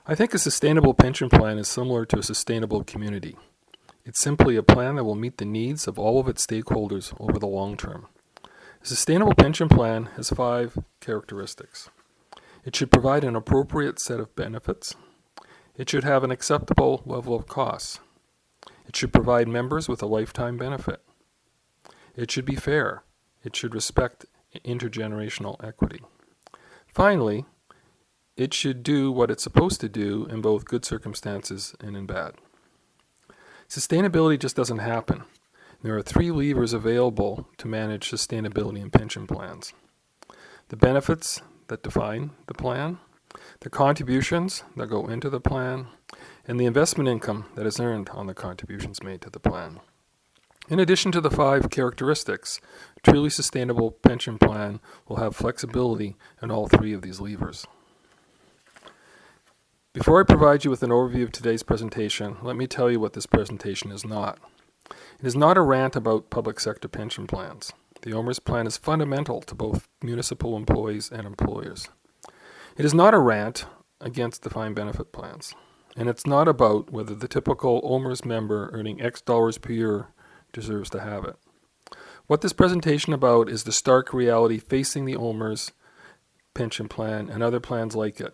I think a sustainable pension plan is similar to a sustainable community. It's simply a plan that will meet the needs of all of its stakeholders over the long term. A sustainable pension plan has 5 characteristics. It should provide an appropriate set of benefits. It should have an acceptable level of costs. It should provide members with a lifetime benefit. It should be fair. It should respect intergenerational equity. Finally, it should do what it's supposed to do in both good circumstances and in bad. Sustainability just doesn't happen. There are 3 levers available to manage sustainability in pension plans: the benefits that define the plan, the contributions that go into the plan, and the investment income that is earned on the contributions made to the plan. In addition to the 5 characteristics, a truly sustainable pension plan will have flexibility in all 3 of these levers. Before I provide you with an overview of today's presentation, let me tell you what this presentation is not. It is not a rant about public sector pension plans. The OMERS plan is fundamental to both municipal employees and employers. It is not a rant against defined benefit plans. And it's not about whether the typical OMERS member earning X dollars per year deserves to have it. What this presentation is about is the stark reality facing the OMERS pension plan and other plans like it.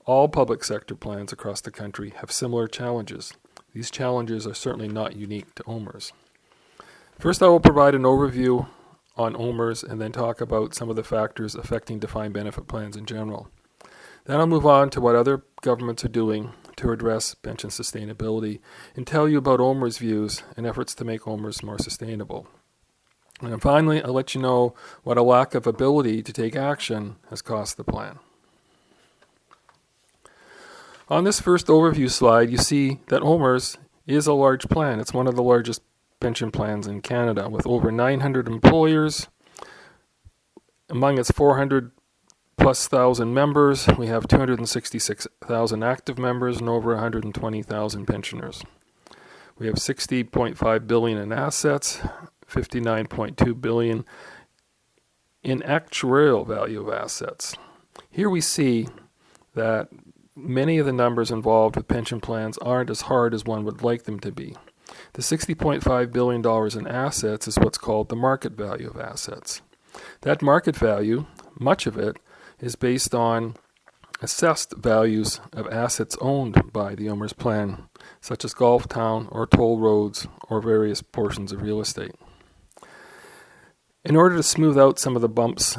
All public sector plans across the country have similar challenges. These challenges are certainly not unique to OMERS. First, I will provide an overview on OMERS and then talk about some of the factors affecting defined benefit plans in general. Then I'll move on to what other governments are doing to address pension sustainability and tell you about OMERS views and efforts to make OMERS more sustainable. And then finally, I'll let you know what a lack of ability to take action has cost the plan. On this first overview slide, you see that OMERS is a large plan. It's one of the largest pension plans in Canada with over 900 employers. Among its 400+ thousand members, we have 266,000 active members and over 120,000 pensioners. We have $60.5 billion in assets, $59.2 billion in actuarial value of assets. Here we see that many of the numbers involved with pension plans aren't as hard as one would like them to be. The $60.5 billion in assets is what's called the market value of assets. That market value, much of it, is based on assessed values of assets owned by the OMERS plan, such as golf town or toll roads or various portions of real estate. In order to smooth out some of the bumps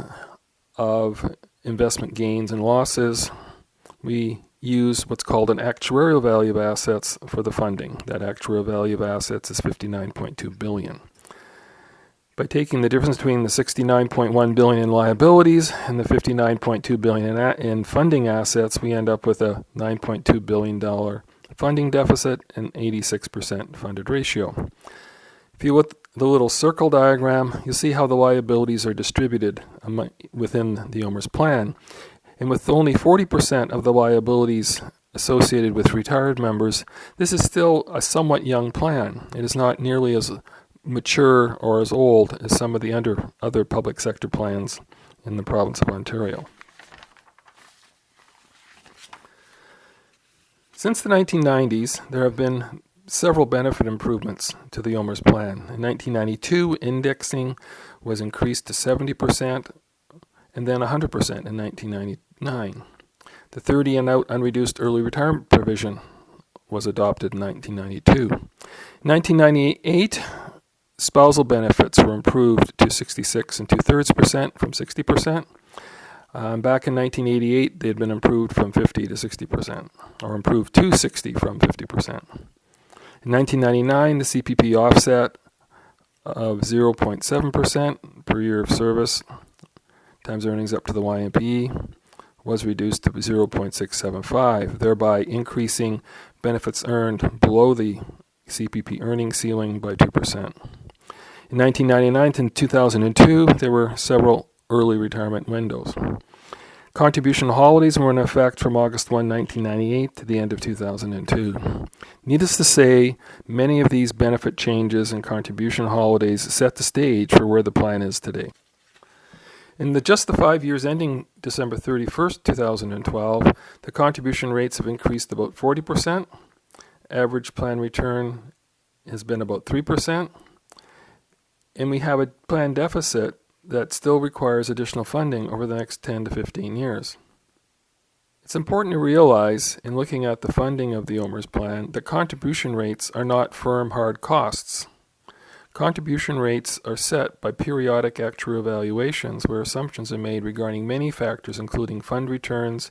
of investment gains and losses, we use what's called an actuarial value of assets for the funding. That actuarial value of assets is $59.2 billion. By taking the difference between the $69.1 billion in liabilities and the $59.2 billion in funding assets, we end up with a $9.2 billion funding deficit and 86% funded ratio. If you look at the little circle diagram, you'll see how the liabilities are distributed within the OMERS plan. And with only 40% of the liabilities associated with retired members, this is still a somewhat young plan. It is not nearly as mature or as old as some of the other public sector plans in the province of Ontario. Since the 1990s, there have been several benefit improvements to the OMERS plan. In 1992, indexing was increased to 70%, and then 100% in 1999. The 30 and out unreduced early retirement provision was adopted in 1992. In 1998, spousal benefits were improved to 66 2/3% from 60%. Back in 1988, they had been improved from 50 to 60%, or improved to 60 from 50%. In 1999, the CPP offset of 0.7% per year of service times earnings up to the YMPE was reduced to 0.675, thereby increasing benefits earned below the CPP earning ceiling by 2%. In 1999 to 2002, there were several early retirement windows. Contribution holidays were in effect from August 1, 1998 to the end of 2002. Needless to say, many of these benefit changes and contribution holidays set the stage for where the plan is today. In just the 5 years ending December 31st, 2012, the contribution rates have increased about 40%. Average plan return has been about 3%. And we have a plan deficit that still requires additional funding over the next 10 to 15 years. It's important to realize, in looking at the funding of the OMERS plan, that contribution rates are not firm, hard costs. Contribution rates are set by periodic actuarial evaluations where assumptions are made regarding many factors including fund returns,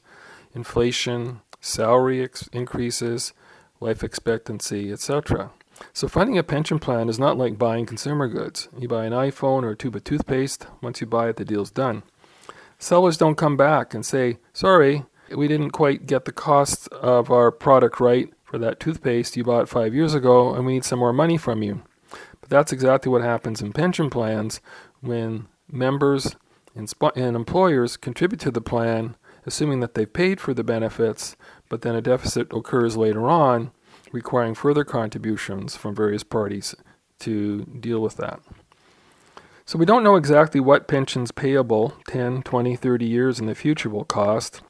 inflation, salary increases, life expectancy, etc. So funding a pension plan is not like buying consumer goods. You buy an iPhone or a tube of toothpaste. Once you buy it, the deal's done. Sellers don't come back and say, sorry, we didn't quite get the cost of our product right for that toothpaste you bought 5 years ago, and we need some more money from you. But that's exactly what happens in pension plans when members and employers contribute to the plan, assuming that they've paid for the benefits, but then a deficit occurs later on, requiring further contributions from various parties to deal with that. So we don't know exactly what pensions payable 10, 20, 30 years in the future will cost,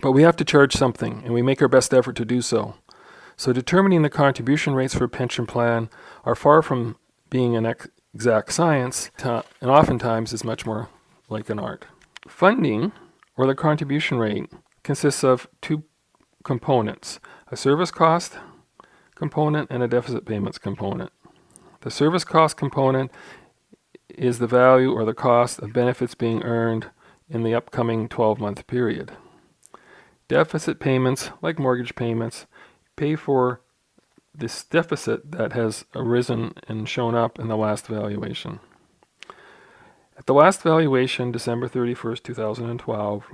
but we have to charge something, and we make our best effort to do so. So determining the contribution rates for a pension plan are far from being an exact science, and oftentimes is much more like an art. Funding, or the contribution rate, consists of two components: a service cost component and a deficit payments component. The service cost component is the value or the cost of benefits being earned in the upcoming 12-month period. Deficit payments, like mortgage payments, pay for this deficit that has arisen and shown up in the last valuation. At the last valuation, December 31st, 2012,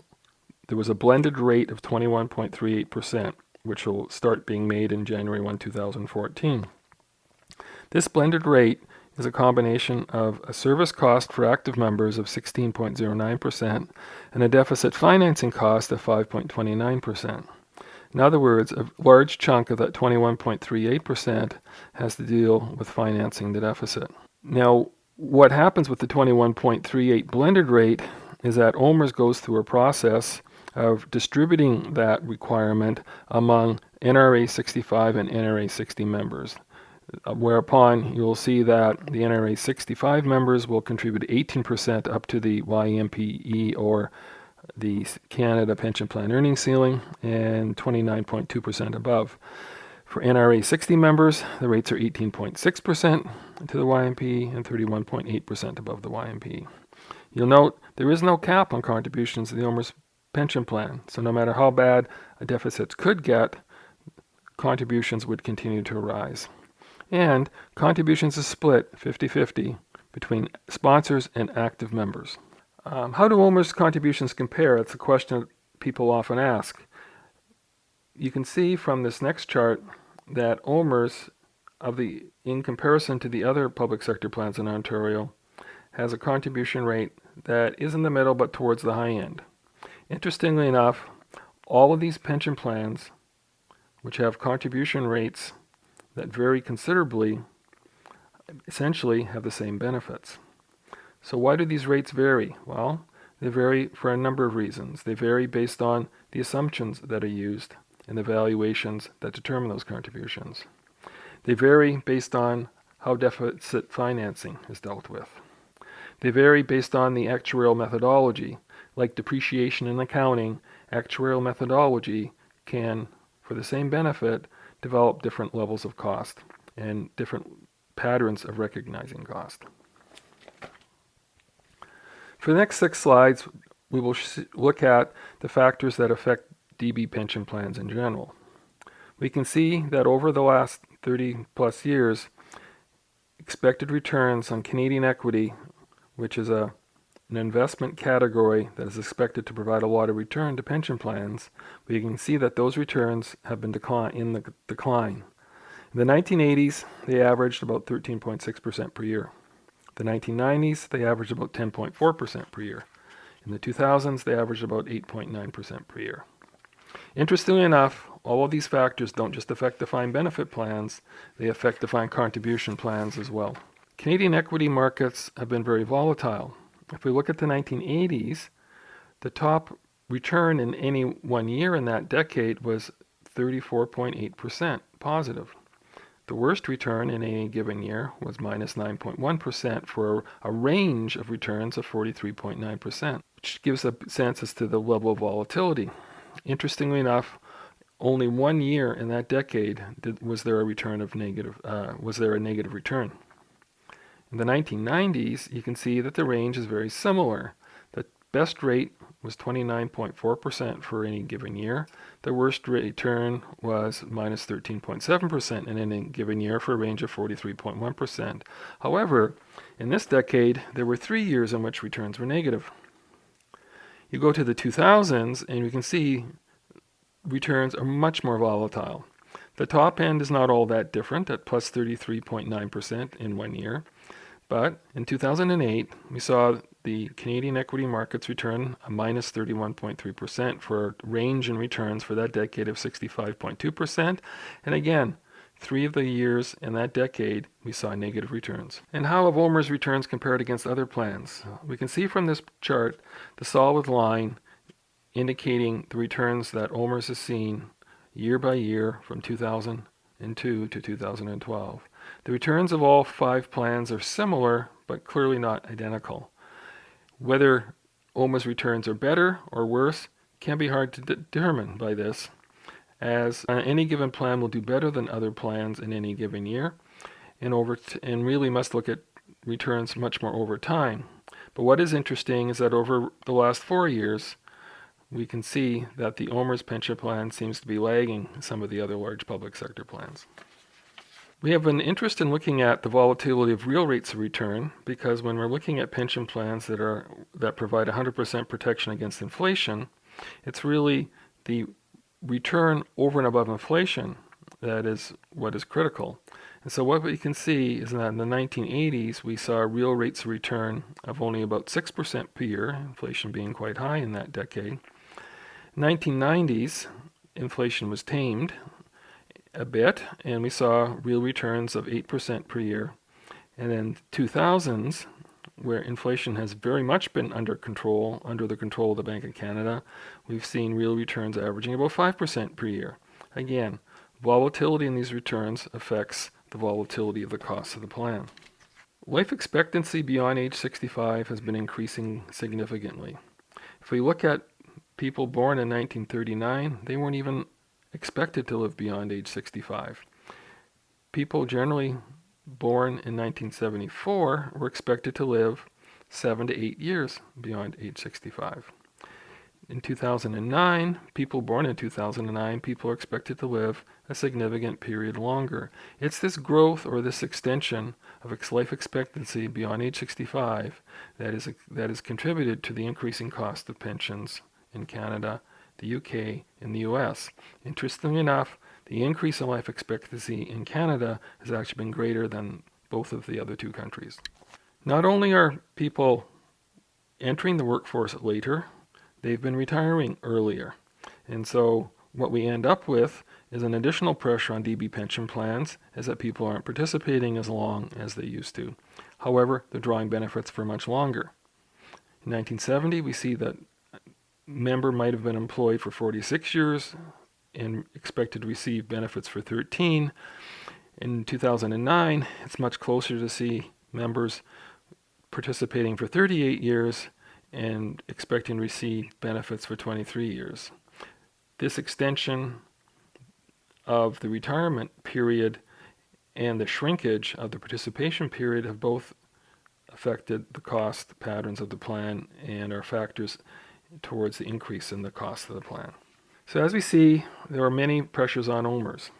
there was a blended rate of 21.38%, which will start being made in January 1, 2014. This blended rate is a combination of a service cost for active members of 16.09% and a deficit financing cost of 5.29%. In other words, a large chunk of that 21.38% has to deal with financing the deficit. Now, what happens with the 21.38 blended rate is that OMERS goes through a process of distributing that requirement among NRA 65 and NRA 60 members, whereupon you'll see that the NRA 65 members will contribute 18% up to the YMPE, or the Canada Pension Plan Earning Ceiling, and 29.2% above. For NRA 60 members, the rates are 18.6% to the YMP and 31.8% above the YMP. You'll note there is no cap on contributions to the OMERS pension plan, so no matter how bad a deficit could get, contributions would continue to rise. And contributions is split 50-50 between sponsors and active members. How do OMERS contributions compare? That's a question that people often ask. You can see from this next chart that OMERS, in comparison to the other public sector plans in Ontario, has a contribution rate that is in the middle but towards the high end. Interestingly enough, all of these pension plans, which have contribution rates that vary considerably, essentially have the same benefits. So why do these rates vary? Well, they vary for a number of reasons. They vary based on the assumptions that are used and the valuations that determine those contributions. They vary based on how deficit financing is dealt with. They vary based on the actuarial methodology. Like depreciation in accounting, actuarial methodology can, for the same benefit, develop different levels of cost and different patterns of recognizing cost. For the next 6 slides, we will look at the factors that affect DB pension plans in general. We can see that over the last 30 plus years, expected returns on Canadian equity, which is an investment category that is expected to provide a lot of return to pension plans, we can see that those returns have been in the decline. In the 1980s, they averaged about 13.6% per year. The 1990s, they averaged about 10.4% per year. In the 2000s, they averaged about 8.9% per year. Interestingly enough, all of these factors don't just affect defined benefit plans, they affect defined contribution plans as well. Canadian equity markets have been very volatile. If we look at the 1980s, the top return in any 1 year in that decade was 34.8% positive. The worst return in any given year was minus 9.1% for a range of returns of 43.9%, which gives a sense as to the level of volatility. Interestingly enough, only 1 year in that decade was there a negative return. In the 1990s, you can see that the range is very similar. The best rate was 29.4% for any given year. The worst return was minus 13.7% in any given year for a range of 43.1%. However, in this decade, there were 3 years in which returns were negative. You go to the 2000s, and we can see returns are much more volatile. The top end is not all that different at plus 33.9% in 1 year. But in 2008, we saw the Canadian equity markets return a minus 31.3% for a range in returns for that decade of 65.2%. And again, 3 of the years in that decade, we saw negative returns. And how have OMERS returns compared against other plans? We can see from this chart the solid line indicating the returns that OMERS has seen year by year from 2002 to 2012. The returns of all 5 plans are similar, but clearly not identical. Whether OMERS returns are better or worse can be hard to determine by this, as any given plan will do better than other plans in any given year, and really must look at returns much more over time. But what is interesting is that over the last 4 years, we can see that the OMERS pension plan seems to be lagging some of the other large public sector plans. We have an interest in looking at the volatility of real rates of return because when we're looking at pension plans that provide 100% protection against inflation, it's really the return over and above inflation that is what is critical. And so what we can see is that in the 1980s, we saw real rates of return of only about 6% per year, inflation being quite high in that decade. 1990s, inflation was tamed a bit, and we saw real returns of 8% per year. And then 2000s, where inflation has very much been under the control of the Bank of Canada, we've seen real returns averaging about 5% per year. Again, volatility in these returns affects the volatility of the cost of the plan. Life expectancy beyond age 65 has been increasing significantly. If we look at people born in 1939, they weren't even expected to live beyond age 65. People generally born in 1974 were expected to live 7 to 8 years beyond age 65. In 2009, people born in 2009, people are expected to live a significant period longer. It's this growth or this extension of life expectancy beyond age 65 that is contributed to the increasing cost of pensions in Canada, the UK, and the US. Interestingly enough, the increase in life expectancy in Canada has actually been greater than both of the other 2 countries. Not only are people entering the workforce later, they've been retiring earlier. And so what we end up with is an additional pressure on DB pension plans is that people aren't participating as long as they used to. However, they're drawing benefits for much longer. In 1970, we see that a member might have been employed for 46 years and expected to receive benefits for 13. In 2009, it's much closer to see members participating for 38 years and expecting to receive benefits for 23 years. This extension of the retirement period and the shrinkage of the participation period have both affected the cost patterns of the plan and are factors towards the increase in the cost of the plan. So as we see, there are many pressures on OMERS.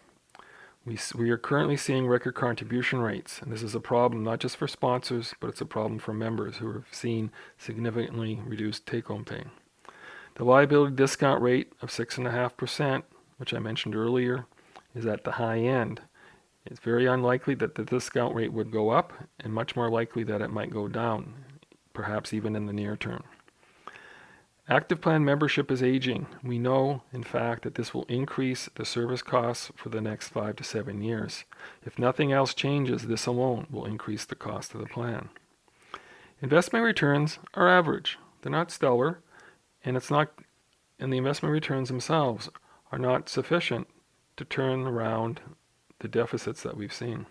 We are currently seeing record contribution rates, and this is a problem not just for sponsors, but it's a problem for members who have seen significantly reduced take-home pay. The liability discount rate of 6.5%, which I mentioned earlier, is at the high end. It's very unlikely that the discount rate would go up, and much more likely that it might go down, perhaps even in the near term. Active plan membership is aging. We know, in fact, that this will increase the service costs for the next 5 to 7 years. If nothing else changes, this alone will increase the cost of the plan. Investment returns are average. They're not stellar, and the investment returns themselves are not sufficient to turn around the deficits that we've seen.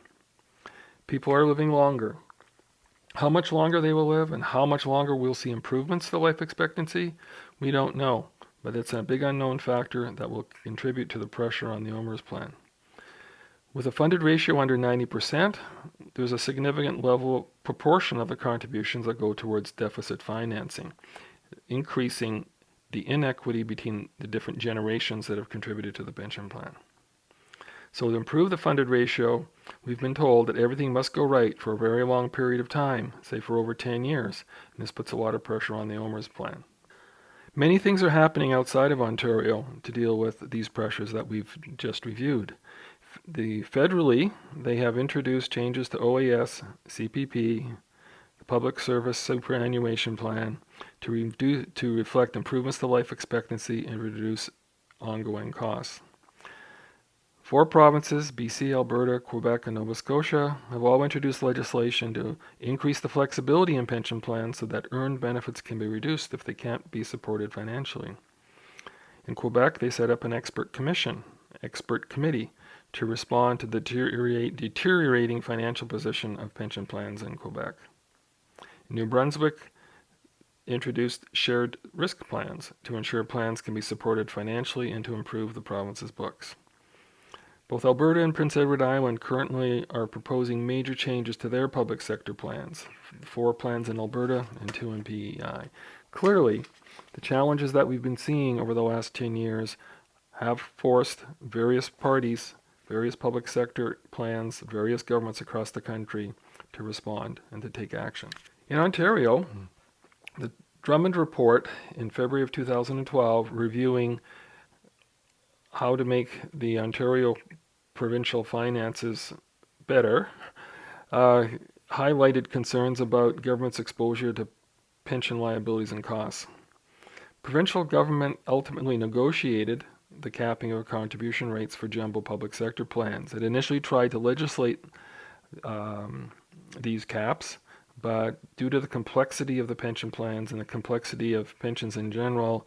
People are living longer. How much longer they will live and how much longer we'll see improvements to life expectancy, we don't know. But it's a big unknown factor that will contribute to the pressure on the OMERS plan. With a funded ratio under 90%, there's a significant proportion of the contributions that go towards deficit financing, increasing the inequity between the different generations that have contributed to the pension plan. So to improve the funded ratio, we've been told that everything must go right for a very long period of time, say for over 10 years, and this puts a lot of pressure on the OMERS plan. Many things are happening outside of Ontario to deal with these pressures that we've just reviewed. Federally, they have introduced changes to OAS, CPP, the Public Service Superannuation Plan, to reflect improvements to life expectancy and reduce ongoing costs. 4 provinces, BC, Alberta, Quebec, and Nova Scotia, have all introduced legislation to increase the flexibility in pension plans so that earned benefits can be reduced if they can't be supported financially. In Quebec, they set up an expert committee, to respond to the deteriorating financial position of pension plans in Quebec. New Brunswick introduced shared risk plans to ensure plans can be supported financially and to improve the province's books. Both Alberta and Prince Edward Island currently are proposing major changes to their public sector plans, 4 plans in Alberta and 2 in PEI. Clearly, the challenges that we've been seeing over the last 10 years have forced various parties, various public sector plans, various governments across the country to respond and to take action. In Ontario, the Drummond Report in February of 2012 reviewing how to make the Ontario provincial finances better highlighted concerns about government's exposure to pension liabilities and costs. Provincial government ultimately negotiated the capping of contribution rates for jumbo public sector plans. It initially tried to legislate these caps, but due to the complexity of the pension plans and the complexity of pensions in general,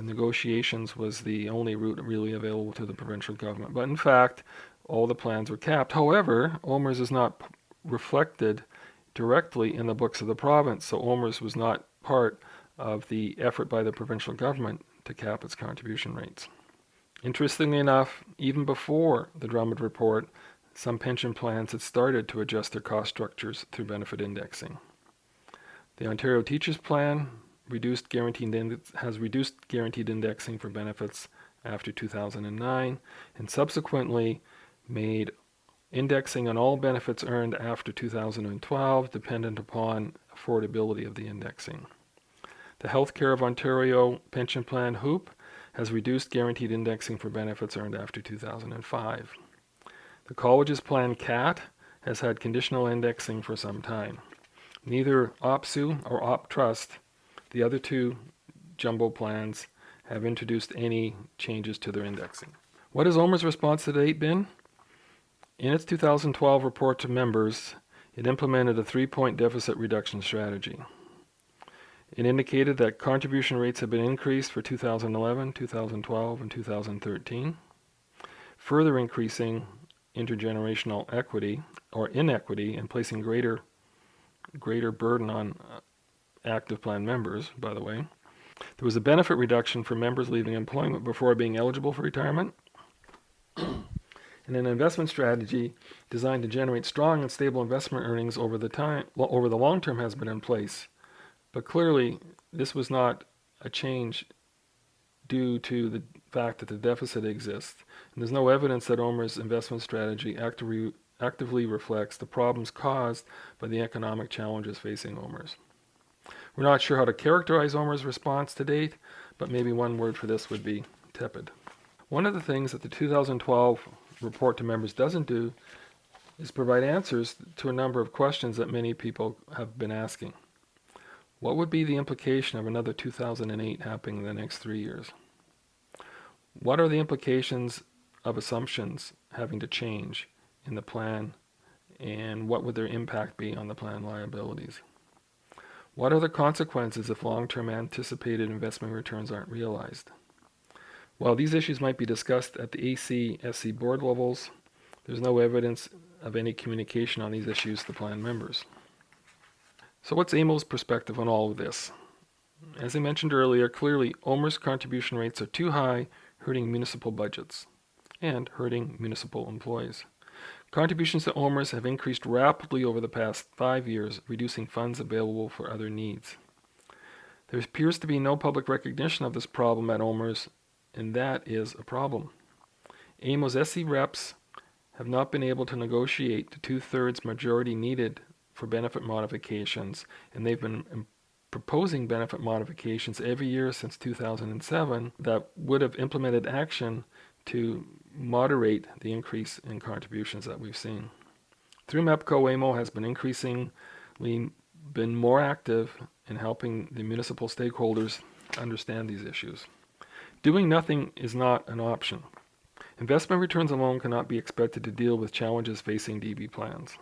negotiations was the only route really available to the provincial government. But in fact, all the plans were capped. However, OMERS is not reflected directly in the books of the province, so OMERS was not part of the effort by the provincial government to cap its contribution rates. Interestingly enough, even before the Drummond Report, some pension plans had started to adjust their cost structures through benefit indexing. The Ontario Teachers Plan has reduced guaranteed indexing for benefits after 2009, and subsequently made indexing on all benefits earned after 2012 dependent upon affordability of the indexing. The Healthcare of Ontario Pension Plan, HOOP, has reduced guaranteed indexing for benefits earned after 2005. The Colleges Plan, CAT, has had conditional indexing for some time. Neither OPSU or OpTrust, the other 2 jumbo plans, have introduced any changes to their indexing. What has OMERS' response to date been? In its 2012 report to members, it implemented a 3-point deficit reduction strategy. It indicated that contribution rates have been increased for 2011, 2012, and 2013, further increasing intergenerational equity or inequity and placing greater burden on active plan members, by the way. There was a benefit reduction for members leaving employment before being eligible for retirement, and an investment strategy designed to generate strong and stable investment earnings over the long term has been in place. But clearly, this was not a change due to the fact that the deficit exists. And there's no evidence that OMERS' investment strategy actively reflects the problems caused by the economic challenges facing OMERS. We're not sure how to characterize OMERS' response to date, but maybe one word for this would be tepid. One of the things that the 2012 report to members doesn't do is provide answers to a number of questions that many people have been asking. What would be the implication of another 2008 happening in the next 3 years? What are the implications of assumptions having to change in the plan, and what would their impact be on the plan liabilities? What are the consequences if long-term anticipated investment returns aren't realized? While these issues might be discussed at the AC/SC board levels, there's no evidence of any communication on these issues to plan members. So what's AMO's perspective on all of this? As I mentioned earlier, clearly OMERS contribution rates are too high, hurting municipal budgets and hurting municipal employees. Contributions to OMERS have increased rapidly over the past 5 years, reducing funds available for other needs. There appears to be no public recognition of this problem at OMERS, and that is a problem. AMO's SC reps have not been able to negotiate the 2/3 majority needed for benefit modifications, and they've been proposing benefit modifications every year since 2007 that would have implemented action to moderate the increase in contributions that we've seen. Through MEPCO, AMO has been more active in helping the municipal stakeholders understand these issues. Doing nothing is not an option. Investment returns alone cannot be expected to deal with challenges facing DB plans.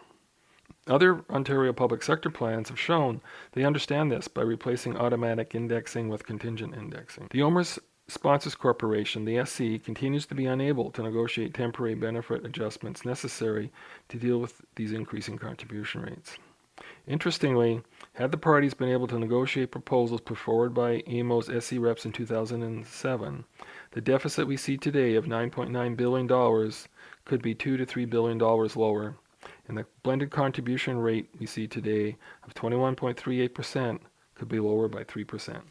Other Ontario public sector plans have shown they understand this by replacing automatic indexing with contingent indexing. The OMERS Sponsors Corporation, the SC, continues to be unable to negotiate temporary benefit adjustments necessary to deal with these increasing contribution rates. Interestingly, had the parties been able to negotiate proposals put forward by AMO's SC reps in 2007, the deficit we see today of $9.9 billion could be $2 to $3 billion lower, and the blended contribution rate we see today of 21.38% could be lower by 3%.